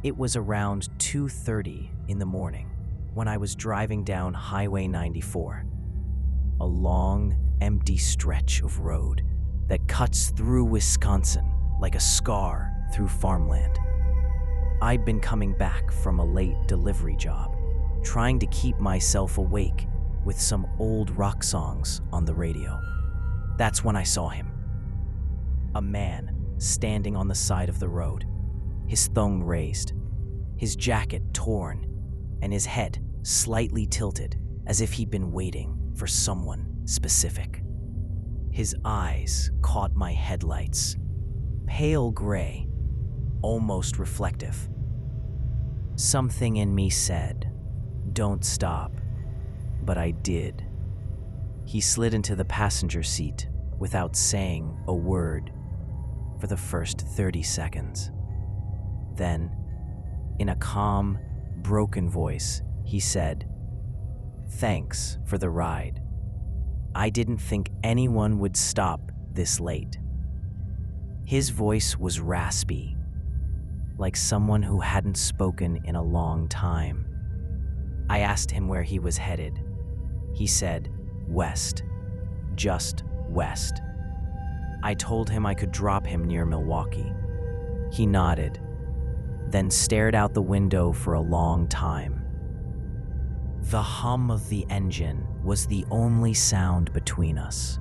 It was around 2:30 in the morning when I was driving down Highway 94, a long, empty stretch of road that cuts through Wisconsin like a scar through farmland. I'd been coming back from a late delivery job, trying to keep myself awake with some old rock songs on the radio. That's when I saw him. A man standing on the side of the road, his thong raised, his jacket torn, and his head slightly tilted as if he'd been waiting for someone specific. His eyes caught my headlights, pale gray, almost reflective. Something in me said, "Don't stop," but I did. He slid into the passenger seat without saying a word for the first 30 seconds. Then, in a calm, broken voice, he said, "Thanks for the ride. I didn't think anyone would stop this late." His voice was raspy, like someone who hadn't spoken in a long time. I asked him where he was headed. He said, "West, just west." I told him I could drop him near Milwaukee. He nodded, then stared out the window for a long time. The hum of the engine was the only sound between us.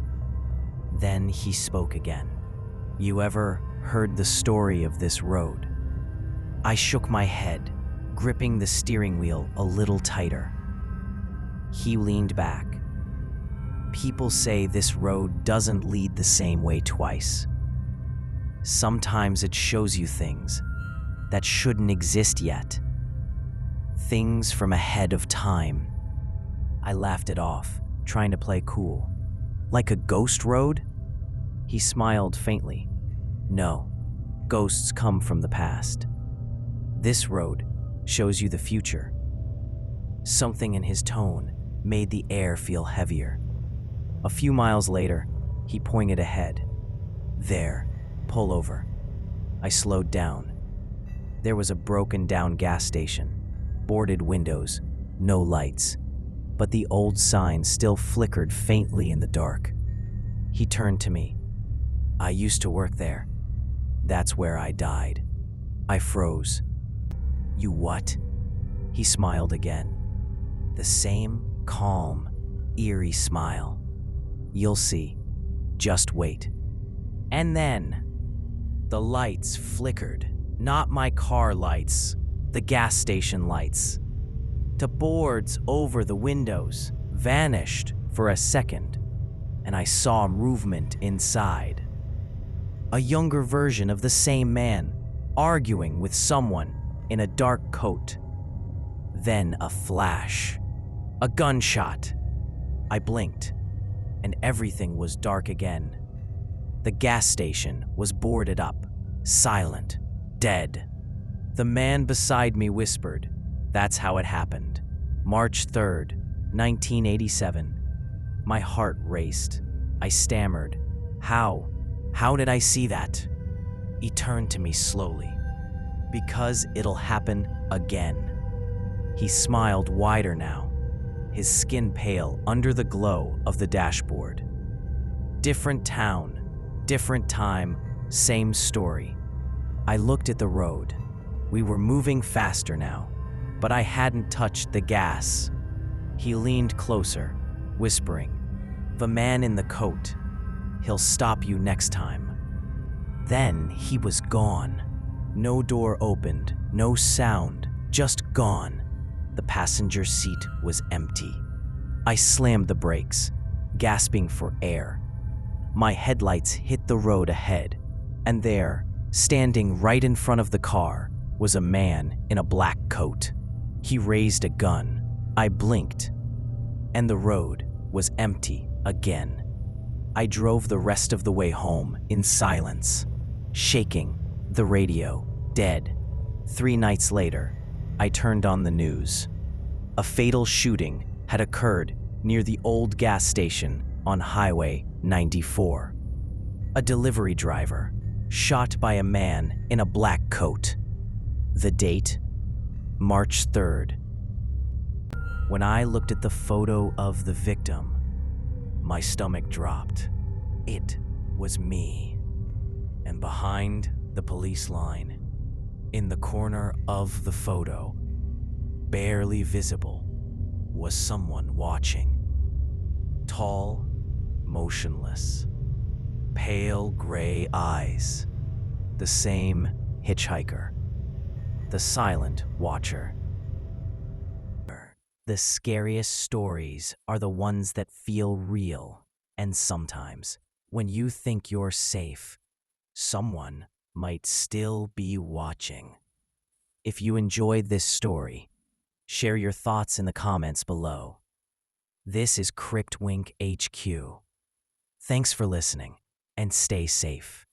Then he spoke again. "You ever heard the story of this road?" I shook my head, gripping the steering wheel a little tighter. He leaned back. "People say this road doesn't lead the same way twice. Sometimes it shows you things that shouldn't exist yet. Things from ahead of time." I laughed it off, trying to play cool. "Like a ghost road?" He smiled faintly. "No, ghosts come from the past. This road shows you the future." Something in his tone made the air feel heavier. A few miles later, he pointed ahead. "There, pull over." I slowed down. There was a broken-down gas station, boarded windows, no lights, but the old sign still flickered faintly in the dark. He turned to me. "I used to work there. That's where I died." I froze. "You what?" He smiled again. The same calm, eerie smile. "You'll see. Just wait." And then, the lights flickered. Not my car lights, the gas station lights. The boards over the windows vanished for a second, and I saw movement inside. A younger version of the same man, arguing with someone in a dark coat. Then a flash. A gunshot. I blinked, and everything was dark again. The gas station was boarded up, silent, dead. The man beside me whispered, "That's how it happened. March 3rd, 1987. My heart raced. I stammered, "How? How did I see that?" He turned to me slowly. "Because it'll happen again." He smiled wider now, his skin pale under the glow of the dashboard. Different town, different time, same story. I looked at the road. We were moving faster now, but I hadn't touched the gas. He leaned closer, whispering, "The man in the coat. He'll stop you next time." Then he was gone. No door opened, no sound, just gone. The passenger seat was empty. I slammed the brakes, gasping for air. My headlights hit the road ahead, and there, standing right in front of the car, was a man in a black coat. He raised a gun. I blinked, and the road was empty again. I drove the rest of the way home in silence, shaking, the radio dead. 3 nights later, I turned on the news. A fatal shooting had occurred near the old gas station on Highway 94. A delivery driver shot by a man in a black coat. The date, March 3rd. When I looked at the photo of the victim, my stomach dropped. It was me. And behind the police line, in the corner of the photo, barely visible, was someone watching. Tall, motionless, pale gray eyes. The same hitchhiker. The silent watcher. The scariest stories are the ones that feel real, and sometimes, when you think you're safe, someone might still be watching. If you enjoyed this story, share your thoughts in the comments below. This is Cryptwink HQ. Thanks for listening, and stay safe.